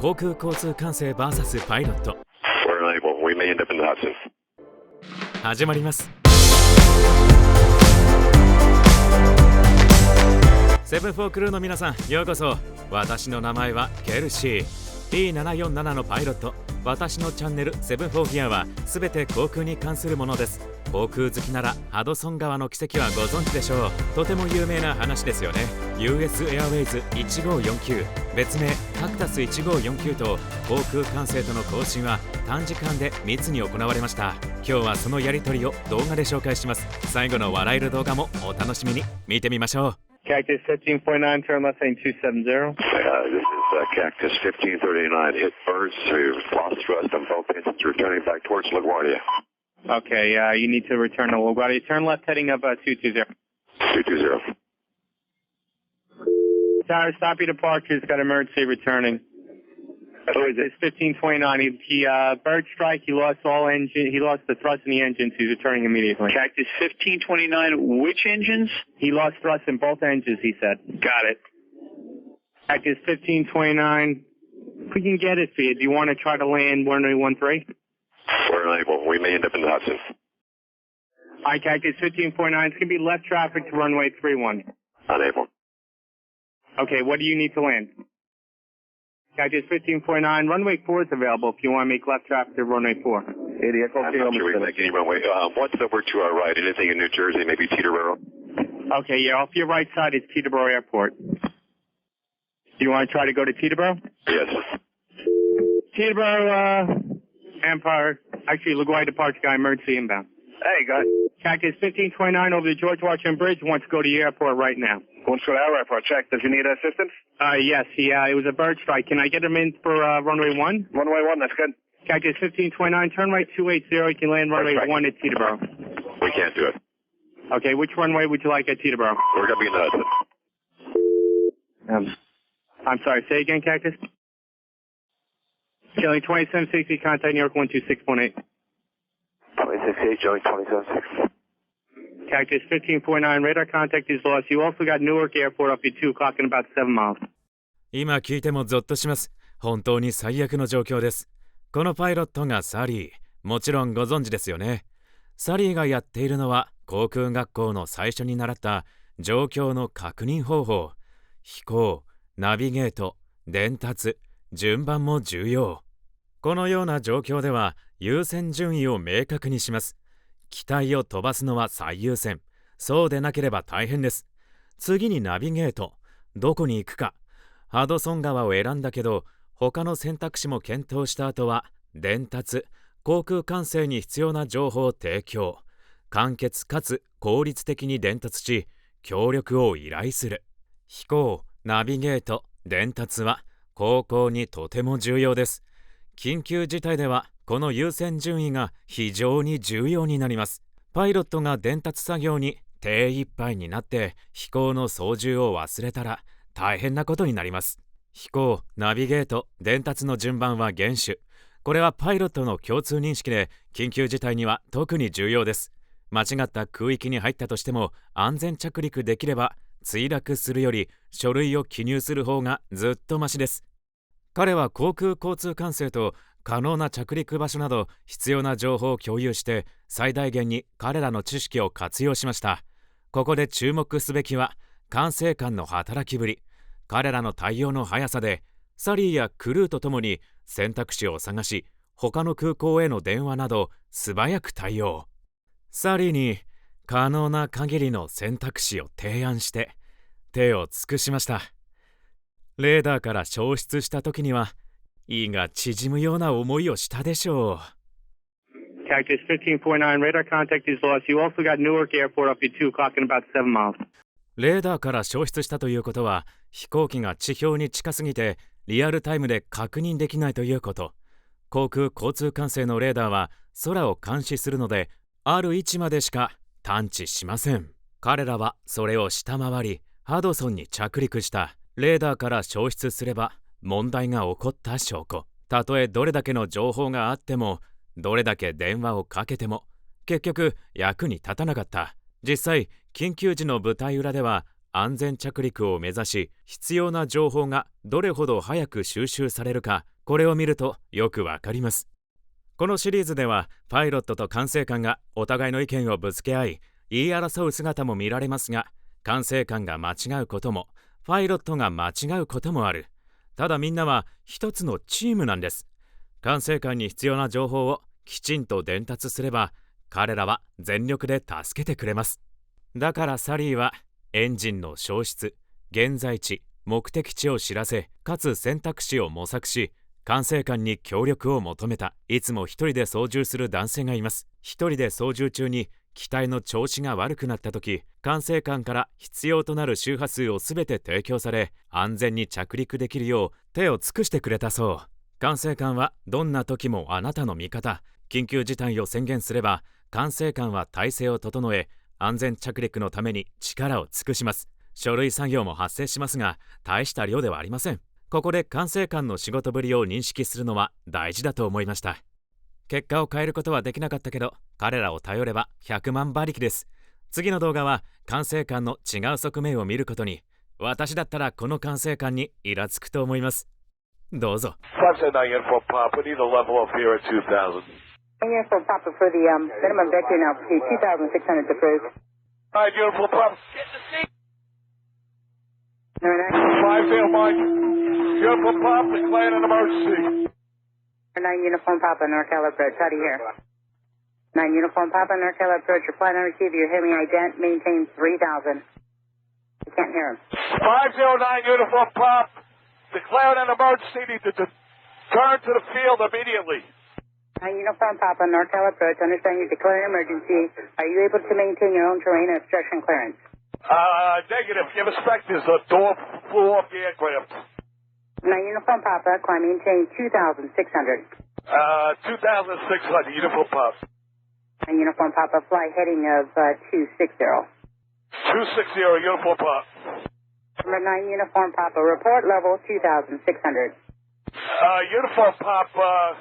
航空交通管制 VS パイロット。始まります。セブンフォークルーの皆さん、ようこそ。私の名前はケルシー P747 のパイロット。私のチャンネルセブンフォーギアは全て航空に関するものです。航空好きならハドソン川の奇跡はご存知でしょう。とても有名な話ですよね。 US エアウェイズ1549、別名カクタス1549と航空管制との交信は短時間で密に行われました。今日はそのやり取りを動画で紹介します。最後の笑える動画もお楽しみに。見てみましょう。Cactus 1549, turn left heading 270. This is Cactus 1539. Hit birds to lost thrust on both engines, returning back towards LaGuardia. Okay, you need to return to LaGuardia. Turn left heading up 220. 220. Tower, stop your departures. Got emergency returning. It's 1529. He bird strike. He lost all engine. He lost the thrust in the engines. He's returning immediately. Cactus 1529. Which engines? He lost thrust in both engines. He said. Got it. Cactus 1529. If we can get it for you, do you want to try to land 1013? We're unable. We may end up in the Hudson. All right, Cactus 1549. It's gonna be left traffic to runway 31. Unable. Okay, what do you need to land? Cactus 1549, runway 4 is available if you want to make left traffic to runway 4. I'm not sure we make any runway. What's over to our right? Anything in New Jersey, maybe Teterboro? Okay, yeah, off your right side is Teterboro Airport. Do you want to try to go to Teterboro? Yes. Teterboro, Empire, actually LaGuardia departure guy, emergency inbound. Hey, guys. Cactus 1529 over the George Washington Bridge, wants to go to the airport right now. Wants to go to our airport. Check. Does he need assistance? Yes, it was a bird strike. Can I get him in for runway 1? Runway 1, that's good. Cactus 1529, turn right 280, you can land runway 1 at Teterboro. We can't do it. Okay, which runway would you like at Teterboro? We're going to be in the Hudson. I'm sorry, say again, Cactus? Killing 2760, contact New York 126.8. 26.8, Joey 27.6. Cactus 1549, radar contact is lost. You also got Newark Airport up at 2 o'clock in about 7 miles. 今聞いてもゾッとします。本当に最悪の状況です。このパイロットがサリー。もちろんご存知ですよね。サリーがやっているのは航空学校の最初に習った状況の確認方法。飛行、ナビゲート、伝達、順番も重要。このような状況では優先順位を明確にします。機体を飛ばすのは最優先。そうでなければ大変です。次にナビゲート。どこに行くか。ハドソン川を選んだけど、他の選択肢も検討した後は、伝達、航空管制に必要な情報を提供。簡潔かつ効率的に伝達し、協力を依頼する。飛行、ナビゲート、伝達は、航行にとても重要です。緊急事態では、この優先順位が非常に重要になります。パイロットが伝達作業に手一杯になって飛行の操縦を忘れたら大変なことになります。飛行、ナビゲート、伝達の順番は厳守。これはパイロットの共通認識で緊急事態には特に重要です。間違った空域に入ったとしても安全着陸できれば墜落するより書類を記入する方がずっとマシです。彼は航空交通管制と可能な着陸場所など必要な情報を共有して最大限に彼らの知識を活用しました。ここで注目すべきは管制官の働きぶり。彼らの対応の速さでサリーやクルーとともに選択肢を探し他の空港への電話など素早く対応。サリーに可能な限りの選択肢を提案して手を尽くしました。レーダーから消失した時には胃が縮むような思いをしたでしょう。Cactus 1549, radar contact is lost. You also got Newark Airport up at 2 o'clock in about 7 miles. レーダーから消失したということは、飛行機が地表に近すぎてリアルタイムで確認できないということ。航空交通管制のレーダーは空を監視するので、ある位置までしか探知しません。彼らはそれを下回り、ハドソンに着陸した。レーダーから消失すれば、問題が起こった証拠。たとえどれだけの情報があっても、どれだけ電話をかけても、結局役に立たなかった。実際、緊急時の舞台裏では、安全着陸を目指し、必要な情報がどれほど早く収集されるか、これを見るとよくわかります。このシリーズではパイロットと管制官がお互いの意見をぶつけ合い、言い争う姿も見られますが、管制官が間違うこともパイロットが間違うこともある。ただみんなは一つのチームなんです。管制官に必要な情報をきちんと伝達すれば、彼らは全力で助けてくれます。だからサリーはエンジンの消失、現在地、目的地を知らせ、かつ選択肢を模索し、管制官に協力を求めた。いつも一人で操縦する男性がいます。一人で操縦中に機体の調子が悪くなった時、管制官から必要となる周波数をすべて提供され、安全に着陸できるよう手を尽くしてくれたそう。管制官はどんな時もあなたの味方。緊急事態を宣言すれば、管制官は体制を整え、安全着陸のために力を尽くします。書類作業も発生しますが、大した量ではありません。ここで管制官の仕事ぶりを認識するのは大事だと思いました。結果を変えることはできなかったけど、彼らを頼れば100万馬力です。次の動画は管制官の違う側面を見ることに、私だったらこの管制官にイラつくと思います。どうぞ。579 Uniform Pop, we need a level up here at 2000. Uniform Papa for the minimum vector altitude 2,600 to approve. All right, Uniform Pop. Get the seat. 9 Mike. Uniform Pop, declaring an emergency. Uniform Papa, NorCal approach. How do you hear? 9 Uniform Papa, NorCal approach. Reply and receive. You're hearing me ident. Maintain 3,000. I can't hear him. 509 Uniform Pop, declaring an emergency. Need to turn to the field immediately. 9 Uniform Papa, NorCal approach. Understand you're declaring emergency. Are you able to maintain your own terrain and obstruction clearance? Negative. Give us specters. The door flew off the aircraft. 9 Uniform Papa, climb maintain 2,600. 2,600 Uniform Pop. 9 Uniform Papa, fly heading of 260. 260 Uniform Pop. Number 9 Uniform Papa, report level 2,600. Uniform Pop, we're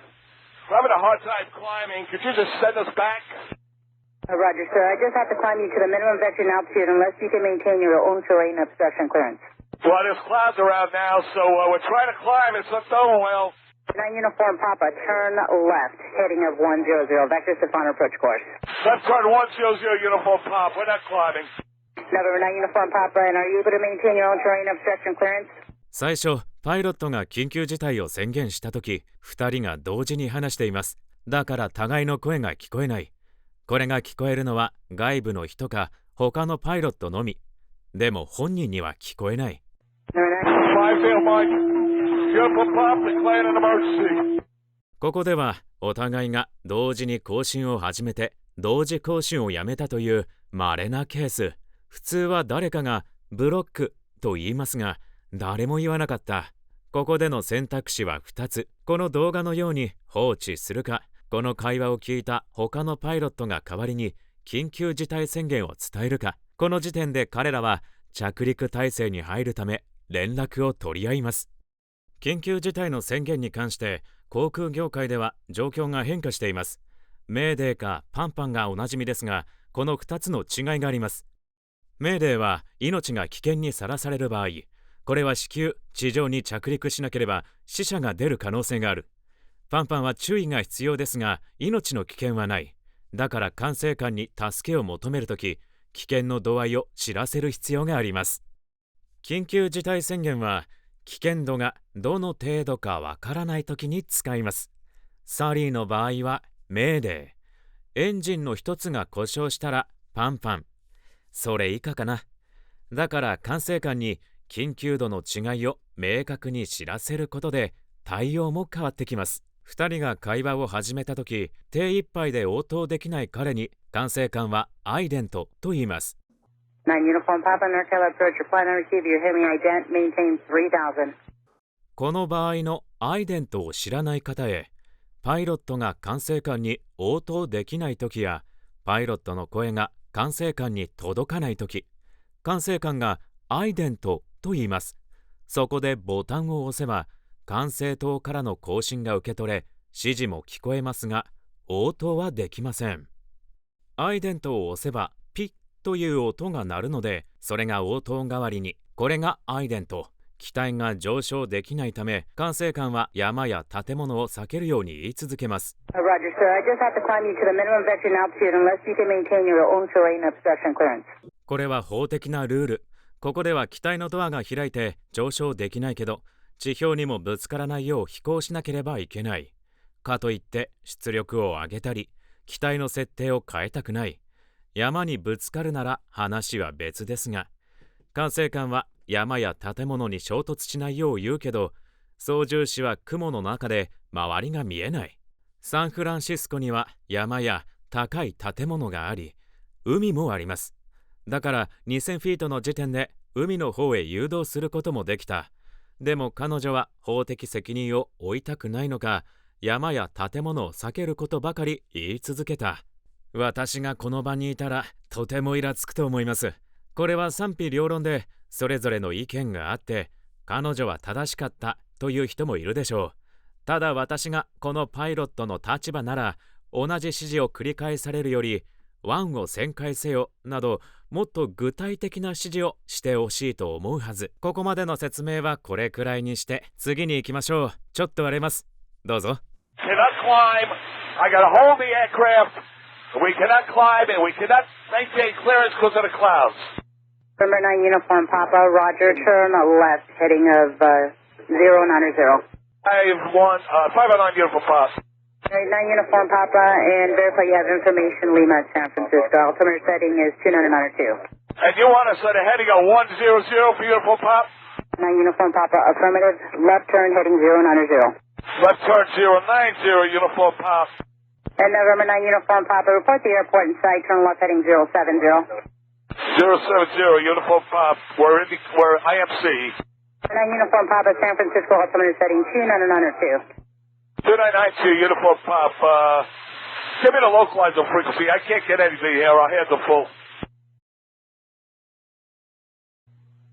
having a hard time climbing. Could you just send us back? Roger, sir. I just have to climb you to the minimum vector altitude unless you can maintain your own terrain obstruction clearance. Well, there's clouds around now, so we're trying to climb. It's not going well. 9 Uniform Papa, turn left, heading of 100, vector Stefan approach course. Left turn 100 Uniform Pop. We're not climbing. Number 9 Uniform Papa, and are you able to maintain your own terrain obstruction clearance? 最初、パイロットが緊急事態を宣言したとき、2人が同時に話しています。だから互いの声が聞こえない。これが聞こえるのは外部の人か他のパイロットのみ。でも本人には聞こえない。ここではお互いが同時に更新を始めて同時更新をやめたという稀なケース。普通は誰かがブロックと言いますが、誰も言わなかった。ここでの選択肢は2つ。この動画のように放置するか、この会話を聞いた他のパイロットが代わりに緊急事態宣言を伝えるか。この時点で彼らは着陸態勢に入るため連絡を取り合います。緊急事態の宣言に関して航空業界では状況が変化しています。メーデーかパンパンがおなじみですが、この2つの違いがあります。メーデーは命が危険にさらされる場合、これは至急地上に着陸しなければ死者が出る可能性がある。パンパンは注意が必要ですが、命の危険はない。だから管制官に助けを求めるとき、危険の度合いを知らせる必要があります。緊急事態宣言は、危険度がどの程度かわからないときに使います。サリーの場合は、メーデー。エンジンの一つが故障したら、パンパン。それ以下かな。だから管制官に緊急度の違いを明確に知らせることで、対応も変わってきます。2人が会話を始めたとき、手一杯で応答できない彼に管制官はアイデントと言います。9 Uniform Papa, NorCal approach, reply and receive. You're hearing me ident. Maintain 3,000. この場合のアイデントを知らない方へ、パイロットが管制官に応答できないときや、パイロットの声が管制官に届かないとき、管制官がアイデントと言います。そこでボタンを押せば、管制塔からの交信が受け取れ、指示も聞こえますが、応答はできません。アイデントを押せば、ピッという音が鳴るので、それが応答代わりに、これがアイデント。機体が上昇できないため、管制官は山や建物を避けるように言い続けます。Roger, sir. I just have to climb you to the minimum vector altitude unless you can maintain your own terrain obstruction clearance. これは法的なルール。ここでは機体のドアが開いて上昇できないけど、地表にもぶつからないよう飛行しなければいけない。かといって出力を上げたり、機体の設定を変えたくない。山にぶつかるなら話は別ですが、管制官は山や建物に衝突しないよう言うけど、操縦士は雲の中で周りが見えない。サンフランシスコには山や高い建物があり、海もあります。だから2000フィートの時点で海の方へ誘導することもできた。でも彼女は法的責任を負いたくないのか、山や建物を避けることばかり言い続けた。私がこの場にいたらとてもイラつくと思います。これは賛否両論でそれぞれの意見があって、彼女は正しかったという人もいるでしょう。ただ私がこのパイロットの立場なら、同じ指示を繰り返されるより、湾を旋回せよなど、もっと具体的な指示をしてほしいと思うはず。ここまでの説明はこれくらいにして、次に行きましょう。ちょっと荒れます。どうぞ。Cannot climb. I gotta hold the aircraft. We cannot climb and we cannot maintain clearance because of the clouds. November 9 Uniform Papa, Roger, turn left, heading of 090. 509 Uniform Papa. 9 Uniform Papa, and verify you have information, Lima, San Francisco. Altimeter setting is 2992. And you want us at a heading of 100 for Uniform Papa? 9 Uniform Papa, affirmative, left turn, heading 090. Left turn 090 Uniform Papa. And November 9 Uniform Papa, report the airport in sight, turn left, heading 070. 070 Uniform Papa, we're IMC. 9 Uniform Papa, San Francisco, altimeter setting 2992. 2992 Uniform Papa, give me the localizer frequency. I can't get anything here. I'll hand the full.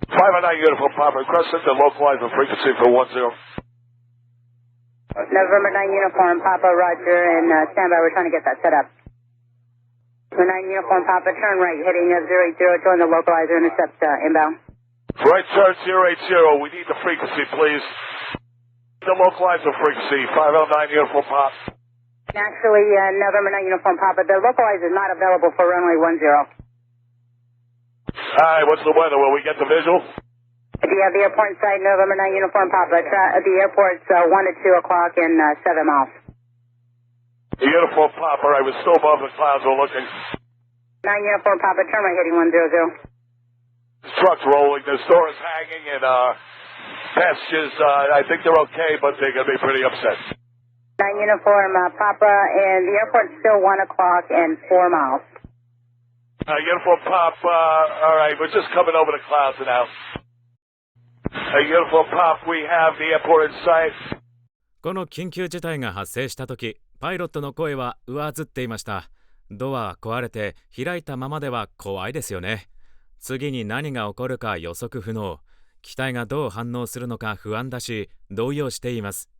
509 Uniform Papa, requesting the localizer frequency for 10. November 9 Uniform Papa, Roger, and stand by. We're trying to get that set up. 9 Uniform Papa, turn right, heading 080, join the localizer, intercept inbound. Right turn 080, we need the frequency, please. The localizer frequency, 509 Uniform Papa. Actually, November 9 Uniform Papa, the localizer is not available for runway 10. Alright, what's the weather? Will we get the visual? Do you have the airport in sight, November 9 Uniform Papa? The airport's 1 to 2 o'clock in 7 miles. The Uniform Papa, alright, we're still above the clouds, we're looking. 9 Uniform Papa, turn right, heading 100. This truck's rolling, the store is hanging, and passengers, I think they're okay, but they're going to be pretty upset. 9 Uniform Papa, and the airport's still 1 o'clock and 4 miles. Uniform Papa, alright, we're just coming over the clouds now. Uniform Papa, we have the airport in sight. この緊急事態が発生したとき、パイロットの声は上ずっていました。ドアは壊れて開いたままでは怖いですよね。次に何が起こるか予測不能。機体がどう反応するのか不安だし、動揺しています。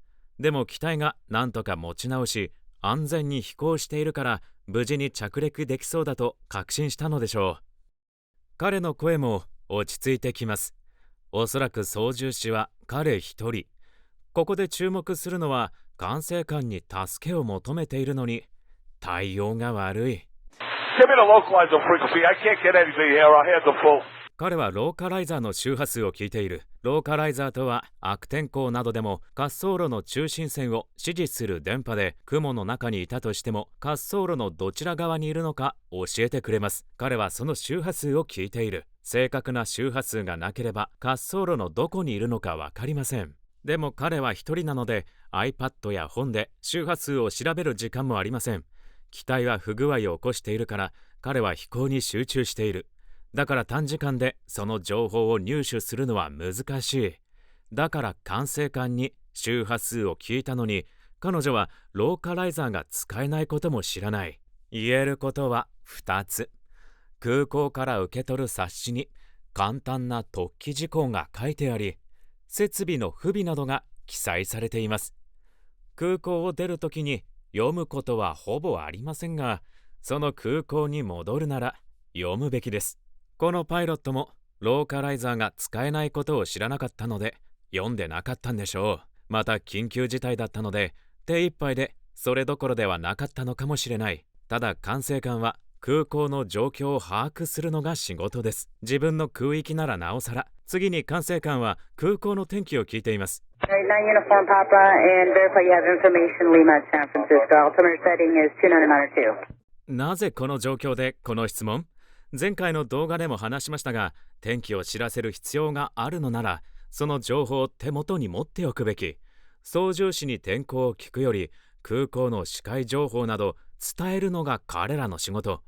でも機体がなんとか持ち直し、安全に飛行しているから無事に着陸できそうだと確信したのでしょう。彼の声も落ち着いてきます。おそらく操縦士は彼一人。ここで注目するのは管制官に助けを求めているのに対応が悪い。Give me the localizer frequency. I can't get anything here. I'll hand the full. 彼はローカライザーの周波数を聞いている。ローカライザーとは悪天候などでも滑走路の中心線を指示する電波で、雲の中にいたとしても滑走路のどちら側にいるのか教えてくれます。彼はその周波数を聞いている。正確な周波数がなければ滑走路のどこにいるのかわかりません。でも彼は一人なので iPad や本で周波数を調べる時間もありません。機体は不具合を起こしているから彼は飛行に集中している。だから短時間でその情報を入手するのは難しい。だから管制官に周波数を聞いたのに、彼女はローカライザーが使えないことも知らない。言えることは2つ。空港から受け取る冊子に簡単な突起事項が書いてあり、設備の不備などが記載されています。空港を出るときに読むことはほぼありませんが、その空港に戻るなら読むべきです。このパイロットもローカライザーが使えないことを知らなかったので読んでなかったんでしょう。また緊急事態だったので手一杯でそれどころではなかったのかもしれない。ただ管制官は空港の状況を把握するのが仕事です。自分の空域ならなおさら。次に管制官は空港の天気を聞いています。9 Uniform Papa and verify you have information Lima at San Francisco. Altimeter setting is 2992. なぜこの状況でこの質問？前回の動画でも話しましたが、天気を知らせる必要があるのなら、その情報を手元に持っておくべき。操縦士に天候を聞くより、空港の視界情報など伝えるのが彼らの仕事。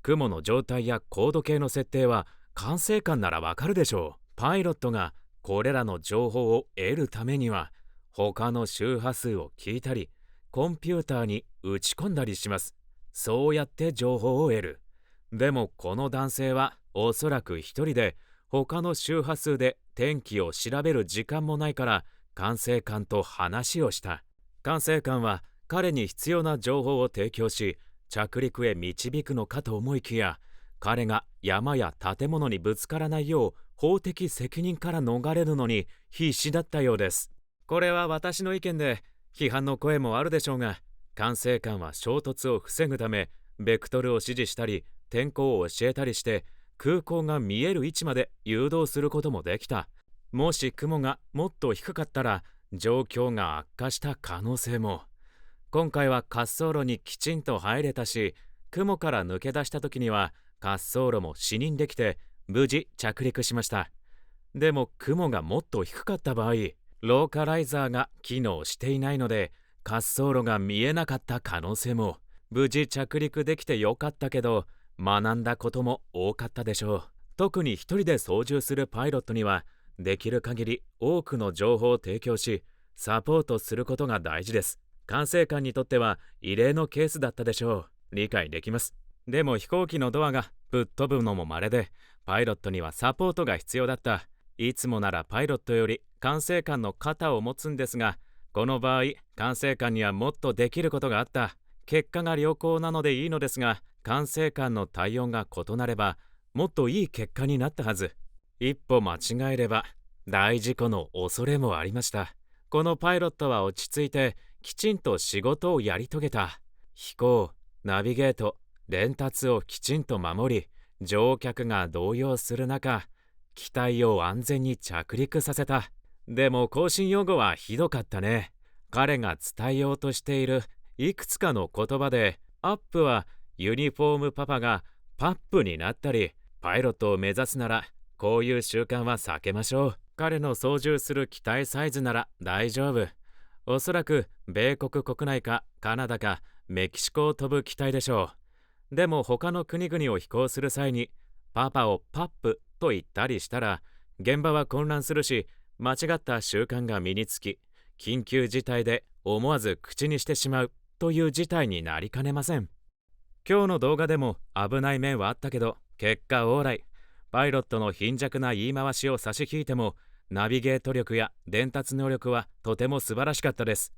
雲の状態や高度計の設定は管制官ならわかるでしょう。パイロットがこれらの情報を得るためには、他の周波数を聞いたり、コンピューターに打ち込んだりします。そうやって情報を得る。でもこの男性はおそらく一人で他の周波数で天気を調べる時間もないから管制官と話をした。管制官は彼に必要な情報を提供し着陸へ導くのかと思いきや、彼が山や建物にぶつからないよう法的責任から逃れるのに必死だったようです。これは私の意見で批判の声もあるでしょうが、管制官は衝突を防ぐためベクトルを指示したり天候を教えたりして空港が見える位置まで誘導することもできた。もし雲がもっと低かったら状況が悪化した可能性も。今回は滑走路にきちんと入れたし、雲から抜け出した時には滑走路も視認できて無事着陸しました。でも雲がもっと低かった場合、ローカライザーが機能していないので滑走路が見えなかった可能性も。無事着陸できてよかったけど、学んだことも多かったでしょう。特に一人で操縦するパイロットにはできる限り多くの情報を提供しサポートすることが大事です。管制官にとっては異例のケースだったでしょう。理解できます。でも飛行機のドアがぶっ飛ぶのも稀で、パイロットにはサポートが必要だった。いつもならパイロットより管制官の肩を持つんですが、この場合管制官にはもっとできることがあった。結果が良好なのでいいのですが、管制官の対応が異なればもっといい結果になったはず。一歩間違えれば大事故の恐れもありました。このパイロットは落ち着いてきちんと仕事をやり遂げた。飛行、ナビゲート、伝達をきちんと守り、乗客が動揺する中、機体を安全に着陸させた。でも更新用語はひどかったね。彼が伝えようとしているいくつかの言葉で、アップはユニフォームパパがパップになったり、パイロットを目指すならこういう習慣は避けましょう。彼の操縦する機体サイズなら大丈夫。おそらく米国国内かカナダかメキシコを飛ぶ機体でしょう。でも他の国々を飛行する際にパパをパップと言ったりしたら現場は混乱するし、間違った習慣が身につき、緊急事態で思わず口にしてしまうという事態になりかねません。今日の動画でも危ない面はあったけど、結果オーライ。パイロットの貧弱な言い回しを差し引いても、ナビゲート力や伝達能力はとても素晴らしかったです。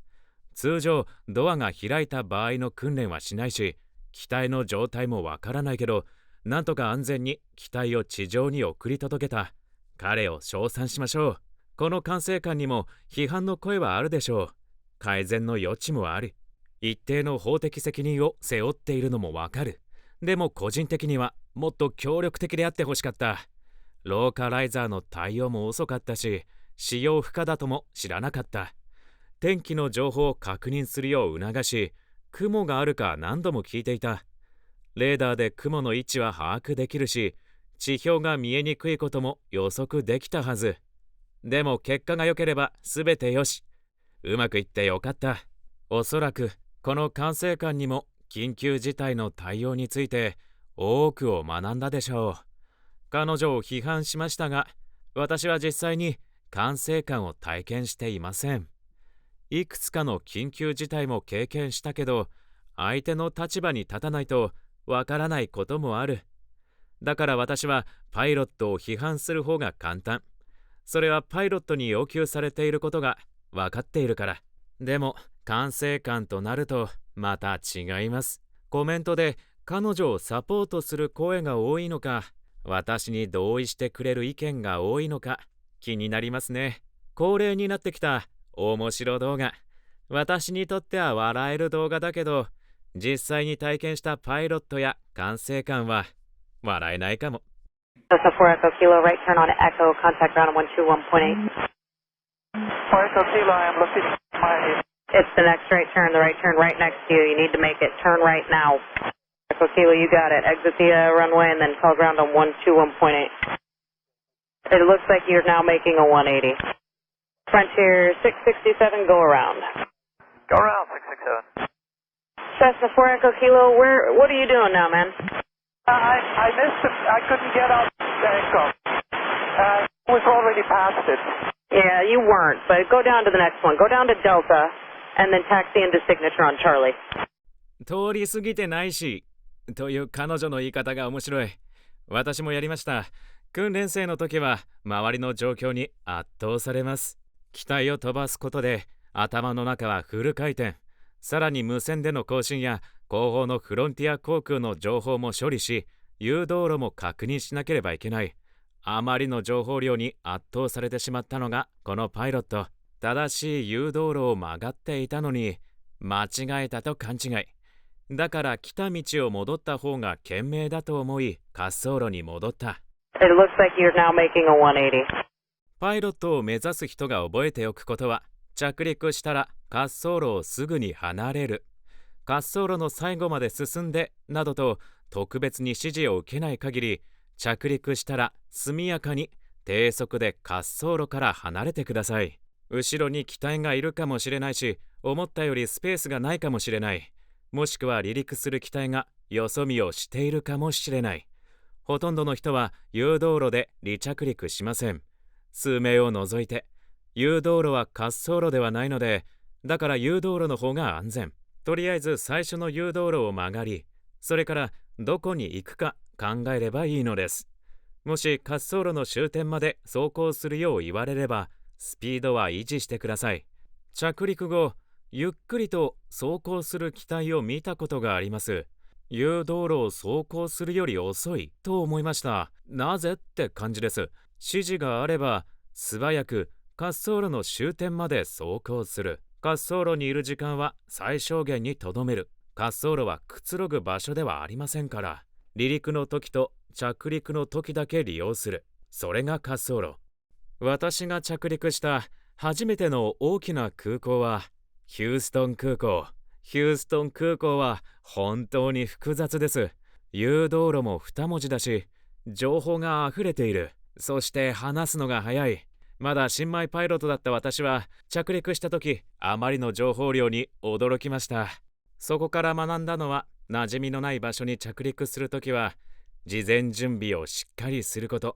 通常ドアが開いた場合の訓練はしないし、機体の状態もわからないけど、なんとか安全に機体を地上に送り届けた。彼を称賛しましょう。この管制官にも批判の声はあるでしょう。改善の余地もある。一定の法的責任を背負っているのもわかる。でも個人的にはもっと協力的であってほしかった。ローカライザーの対応も遅かったし、使用不可だとも知らなかった。天気の情報を確認するよう促し、雲があるか何度も聞いていた。レーダーで雲の位置は把握できるし、地表が見えにくいことも予測できたはず。でも結果が良ければ全てよし。うまくいってよかった。おそらくこの管制官にも緊急事態の対応について多くを学んだでしょう。彼女を批判しましたが、私は実際に管制官を体験していません。いくつかの緊急事態も経験したけど、相手の立場に立たないとわからないこともある。だから私はパイロットを批判する方が簡単。それはパイロットに要求されていることが分かっているから。でも管制官となるとまた違います。コメントで彼女をサポートする声が多いのか、私に同意してくれる意見が多いのか、気になりますね。恒例になってきた面白動画。私にとっては笑える動画だけど、実際に体験したパイロットや管制官は笑えないかも。Cessna 4 Echo Kilo, right turn on Echo, contact ground 121.8. 4 Echo Kilo, I am looking my... It's the next right turn right next to you. You need to make it. Turn right now. Echo Kilo, you got it. Exit the runway and then call ground on 121.8. It looks like you're now making a 180. Frontier 667, go around. Go around, 667. Cessna 4 Echo Kilo, what are you doing now, man? I missed it. I couldn't get out Echo. Was already past it. Yeah, you weren't, but go down to the next one. Go down to Delta, and then taxi into Signature on Charlie. 通り過ぎてないし、という彼女の言い方が面白い。私もやりました。訓練生の時は周りの状況に圧倒されます。機体を飛ばすことで頭の中はフル回転。さらに無線での更新や後方のフロンティア航空の情報も処理し、誘導路も確認しなければいけない。あまりの情報量に圧倒されてしまったのがこのパイロット。正しい誘導路を曲がっていたのに間違えたと勘違い。だから来た道を戻った方が賢明だと思い滑走路に戻った。It looks like you're now making a 180. パイロットを目指す人が覚えておくことは、着陸したら滑走路をすぐに離れる、滑走路の最後まで進んでなどと特別に指示を受けない限り、着陸したら速やかに低速で滑走路から離れてください。後ろに機体がいるかもしれないし、思ったよりスペースがないかもしれない。もしくは離陸する機体がよそ見をしているかもしれない。ほとんどの人は誘導路で離着陸しません。数名を除いて。誘導路は滑走路ではないので、だから誘導路の方が安全。とりあえず最初の誘導路を曲がり、それからどこに行くか考えればいいのです。もし滑走路の終点まで走行するよう言われれば、スピードは維持してください。着陸後、ゆっくりと走行する機体を見たことがあります。誘導路を走行するより遅いと思いました。なぜって感じです。指示があれば素早く滑走路の終点まで走行する。滑走路にいる時間は最小限にとどめる。滑走路はくつろぐ場所ではありませんから。離陸の時と着陸の時だけ利用する。それが滑走路。私が着陸した初めての大きな空港はヒューストン空港。ヒューストン空港は本当に複雑です。誘導路も2文字だし、情報があふれている。そして話すのが早い。まだ新米パイロットだった私は着陸した時、あまりの情報量に驚きました。そこから学んだのは、馴染みのない場所に着陸するときは、事前準備をしっかりすること。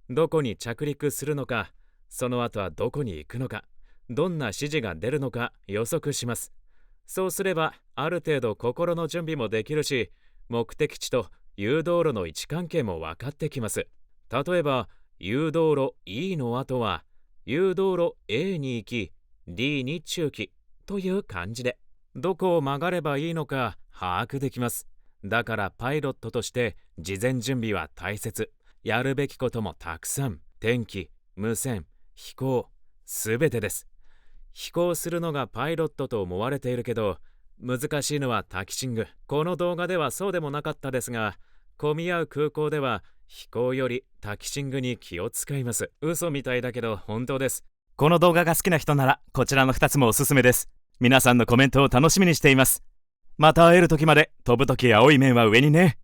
どこに着陸するのか、その後はどこに行くのか、どんな指示が出るのか予測します。そうすれば、ある程度心の準備もできるし、目的地と誘導路の位置関係も分かってきます。例えば、誘導路 E の後は、誘導路 A に行き、D に中期という感じで、どこを曲がればいいのか把握できます。だからパイロットとして事前準備は大切。やるべきこともたくさん。天気、無線、飛行、すべてです。飛行するのがパイロットと思われているけど、難しいのはタキシング。この動画ではそうでもなかったですが、混み合う空港では飛行よりタキシングに気を使います。嘘みたいだけど本当です。この動画が好きな人ならこちらの2つもおすすめです。皆さんのコメントを楽しみにしています。また会える時まで飛ぶ時青い面は上にね。